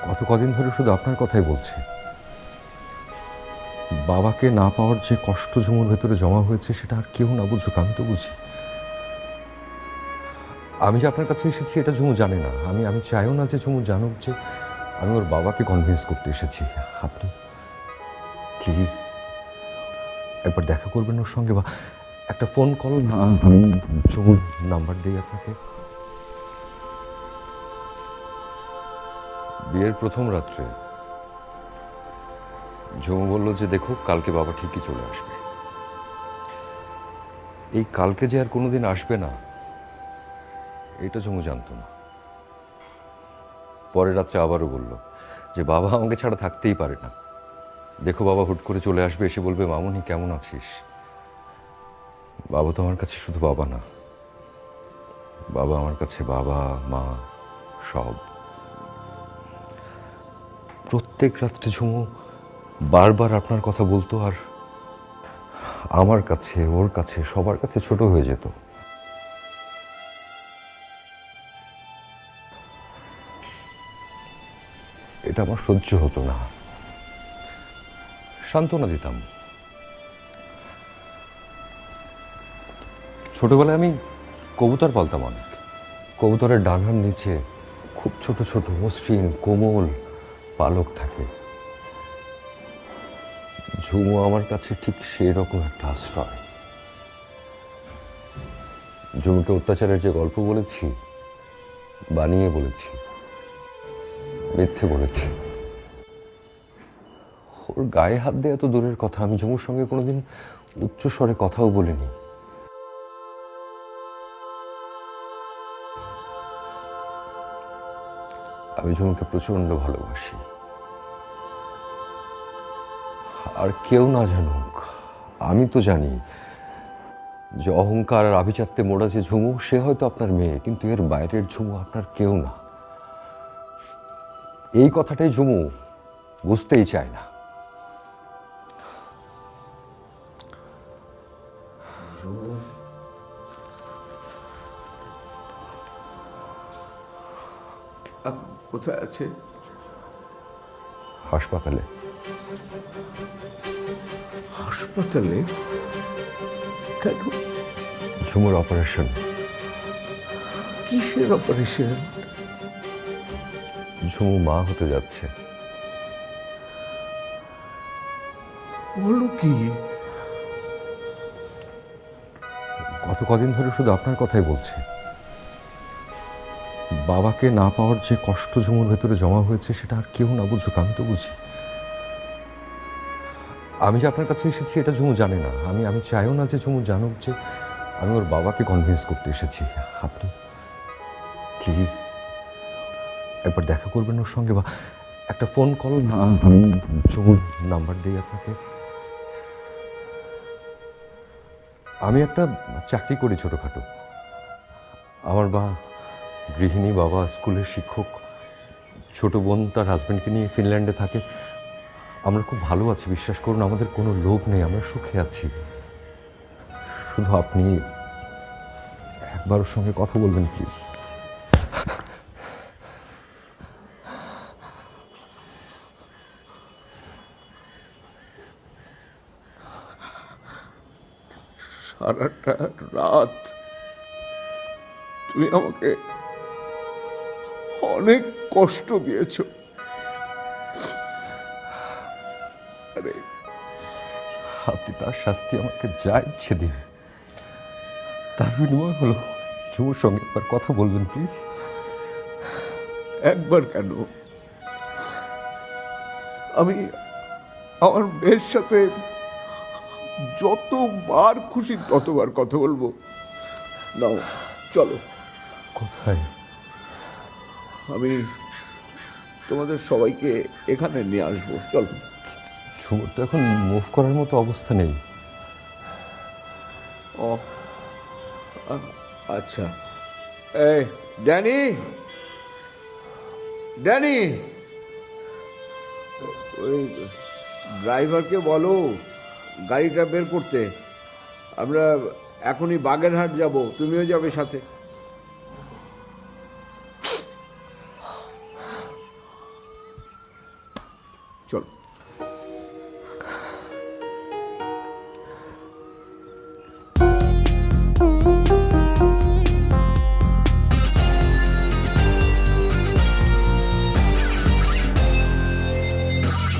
গত কদিন ধরে শুধু আপনার কথাই বলছি। বাবাকে না পাওয়ার যে কষ্ট ঝুমুর ভেতরে জমা হয়েছে সেটা আর কেউ না বুঝুক, আমি তো বুঝি। আমি যে আপনার কাছে এসেছি এটা ঝুমু জানে না। আমি চাইও না যে ঝুমু জানুক যে আমি ওর বাবাকে কনভিন্স করতে এসেছি। আপনি প্লিজ একবার দেখা করবেন ওর সঙ্গে, বা একটা ফোন কল না, আমি ঝুমুর নাম্বার দিই আপনাকে। বিয়ের প্রথম রাত্রে ঝুমু বলল যে দেখো কালকে বাবা ঠিকই চলে আসবে। এই কালকে যে আর কোনোদিন আসবে না এটা ঝুমু জানতো না। পরের রাত্রে আবারও বলল যে বাবা আমাকে ছাড়া থাকতেই পারে না, দেখো বাবা হুট করে চলে আসবে, এসে বলবে মামুনি কেমন আছিস। বাবা তো আমার কাছে শুধু বাবা না, বাবা আমার কাছে বাবা মা সব। প্রত্যেক রাত্রে ঝুমু বারবার আপনার কথা বলতো, আর আমার কাছে ওর কাছে সবার কাছে ছোট হয়ে যেত। এটা আমার সহ্য হতো না। সান্ত্বনা দিতাম। ছোটবেলায় আমি কবুতর পালতাম অনেক। কবুতরের ডানার নিচে খুব ছোট ছোট মসৃণ কোমল পালক থাকে। ঝুমু আমার কাছে ঠিক সেই রকম একটা আশ্রয়। ঝুমুকে অত্যাচারের যে গল্প বলেছি, বানিয়ে বলেছি, মিথ্যে বলেছি। ওর গায়ে হাত দেওয়া তো দূরের কথা, আমি ঝুমুর সঙ্গে কোনোদিন উচ্চ স্বরে কথাও বলিনি। আমি ঝুমুকে প্রচন্ড ভালোবাসি। আর কেউ না জানুক, আমি তো জানি যে অহংকার আর আভিজাত্যে মোড়া যে ঝুমু, সে হয়তো আপনার মেয়ে, কিন্তু এর বাইরের ঝুমু আপনার কেউ না। এই কথাটাই ঝুমু বুঝতেই চায় না। কোথায় আছে? হাসপাতালে। হাসপাতালে? কেন? ঝুমুর অপারেশন। কিসের অপারেশন? ঝুমু মা হতে যাচ্ছে। বলো কি? গত কদিন ধরে শুধু আপনার কথাই বলছি। বাবাকে না পাওয়ার যে কষ্ট ঝুমুর ভেতরে জমা হয়েছে সেটা আর কেউ না বুঝুক, আমি তো বুঝি। আমি যে আপনার কাছে এসেছি এটা ঝুমু জানে না। আমি চাইও না যে ঝুমু জানুক যে আমি ওর বাবাকে কনভিন্স করতে এসেছি। আপনি প্লিজ একবার দেখা করবেন ওর সঙ্গে, বা একটা ফোন কল না, আমি ঝুমুর নাম্বার দিই আপনাকে। আমি একটা চাকরি করি ছোটোখাটো। আমার মা গৃহিণী, বাবা স্কুলের শিক্ষক। ছোট বোন তার হাজব্যান্ডকে নিয়ে ফিনল্যান্ডে থাকে। আমরা খুব ভালো আছি, বিশ্বাস করুন, আমাদের কোনো লোভ নেই, আমরা সুখে আছি। শুধু আপনি একবার ওর সঙ্গে কথা বলবেন প্লিজ। সারাটা রাত তুমি আমাকে অনেক কষ্ট দিয়েছো। আরে আপনি তার শাস্তি আমাকে যা ইচ্ছে দিন, তার বিনিময় হলো ঝুমুর সঙ্গে একবার কথা বলবেন প্লিজ। একবার কেন? আমি আমার মেয়ের সাথে যতবার খুশি ততবার কথা বলবো। নাও চলো, কোথায়? আমি তোমাদের সবাইকে এখানে নিয়ে আসবো, চলো। ঝুমুর তো এখন মুভ করার মতো অবস্থা নেই। ও আচ্ছা। এই ড্যানি, ড্যানি, ওই ড্রাইভারকে বলো গাড়িটা বের করতে। আমরা এখনই বাগেরহাট যাব, তুমিও যাবে সাথে। চলো